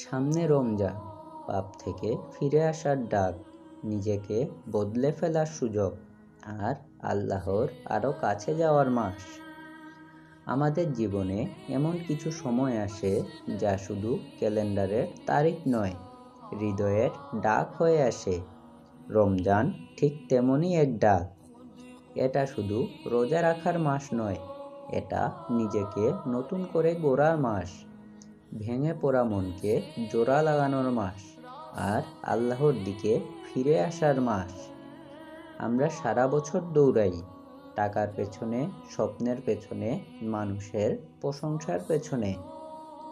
সামনে রমজান, পাপ থেকে ফিরে আসার ডাক, নিজেকে বদলে ফেলার সুযোগ, আর আল্লাহর আরও কাছে যাওয়ার মাস। আমাদের জীবনে এমন কিছু সময় আসে যা শুধু ক্যালেন্ডারের তারিখ নয়, হৃদয়ের ডাক হয়ে আসে। রমজান ঠিক তেমনই এক ডাক। এটা শুধু রোজা রাখার মাস নয়, এটা নিজেকে নতুন করে গড়ার মাস, ভেঙে পড়া মনকে জোড়া লাগানোর মাস, আর আল্লাহর দিকে ফিরে আসার মাস। আমরা সারা বছর দৌড়াই, টাকার পেছনে, স্বপ্নের পেছনে, মানুষের প্রশংসার পেছনে,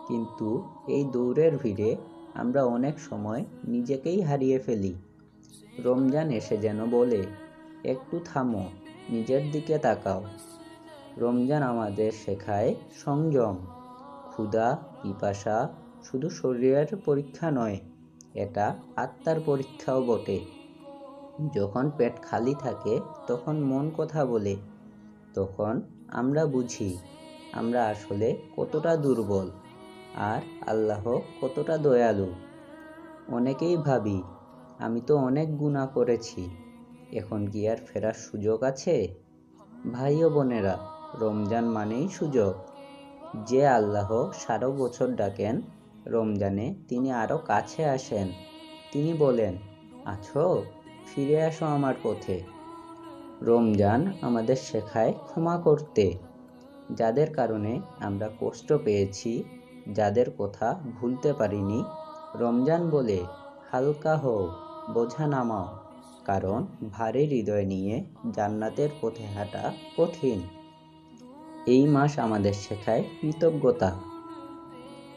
কিন্তু এই দৌড়ের ভিড়ে আমরা অনেক সময় নিজেকেই হারিয়ে ফেলি। রমজান এসে যেন বলে, একটু থামো, নিজের দিকে তাকাও। রমজান আমাদের শেখায় সংযম। ক্ষুধা, পিপাসা শুধু শরীরের পরীক্ষা নয়, এটা আত্মার পরীক্ষাও বটে। যখন পেট খালি থাকে তখন মন কথা বলে, তখন আমরা বুঝি আমরা আসলে কতটা দুর্বল, আর আল্লাহ কতটা দয়ালু। অনেকেই ভাবি, আমি তো অনেক গুনাহ করেছি, এখন কি আর ফেরার সুযোগ আছে? ভাই ও বোনেরা, রমজান মানেই সুযোগ। যে আল্লাহ সারা বছর ডাকেন, রমজানে তিনি আরও কাছে আসেন। তিনি বলেন, আছো, ফিরে আসো আমার পথে। রমজান আমাদের শেখায় ক্ষমা করতে। যাদের কারণে আমরা কষ্ট পেয়েছি, যাদের কথা ভুলতে পারিনি, রমজান বলে, হালকা হও, বোঝা নামাও, কারণ ভারী হৃদয় নিয়ে জান্নাতের পথে হাঁটা কঠিন। এই মাস আমাদের শেখায় কৃতজ্ঞতা।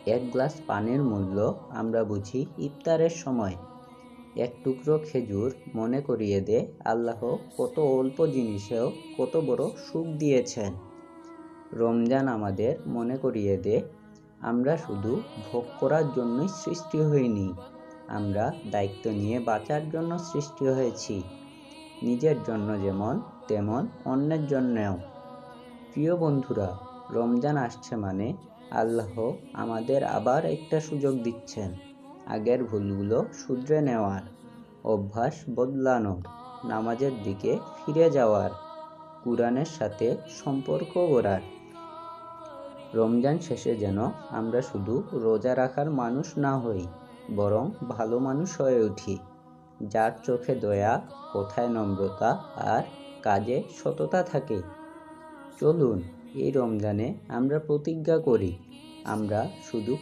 এক গ্লাস পানির মূল্য আমরা বুঝি ইফতারের সময়। এক টুকরো খেজুর মনে করিয়ে দে আল্লাহ কত অল্প জিনিসেও কত বড় সুখ দিয়েছেন। রমজান আমাদের মনে করিয়ে দে, আমরা শুধু ভোগ করার জন্যই সৃষ্টি হইনি, আমরা দায়িত্ব নিয়ে বাঁচার জন্য সৃষ্টি হয়েছি। নিজের জন্য যেমন, তেমন অন্যের জন্যেও। প্রিয় বন্ধুরা, রমজান আসছে মানে আল্লাহ আমাদের আবার একটা সুযোগ দিচ্ছেন আগের ভুলগুলো শুধরে নেওয়ার, অভ্যাস বদলানোর, নামাজের দিকে ফিরে যাওয়ার, কুরআনের সাথে সম্পর্ক গড়ার। রমজান শেষে যেন আমরা শুধু রোজা রাখার মানুষ না হই, বরং ভালো মানুষ হয়ে উঠি, যার চোখে দয়া, কথায় নম্রতা, আর কাজে সততা থাকে। চলুন এই রমজানে আমরা প্রতিজ্ঞা করি, আমরা শুধু